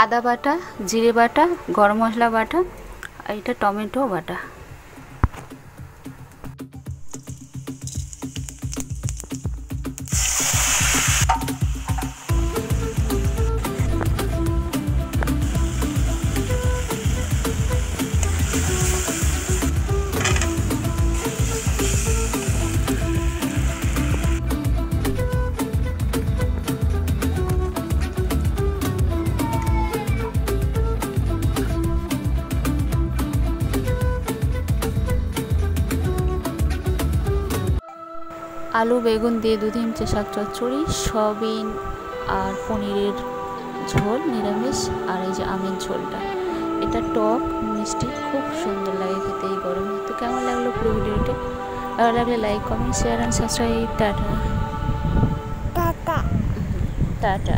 আদা বাটা, জিরে বাটা, গরম মশলা বাটা, আর এটা টমেটো বাটা। আলু বেগুন দিয়ে দুধিমচে শাক চচ্চড়ি, সয়াবিন আর পনিরের ঝোল নিরামিষ, আর এই যে আমের ঝোলটা, এটা টক মিষ্টি, খুব সুন্দর লাগে খেতে এই গরমে। তো কেমন লাগলো পুরো ভিডিওটা? ভালো লাগলে like comment share and subscribe. Tata tata tata.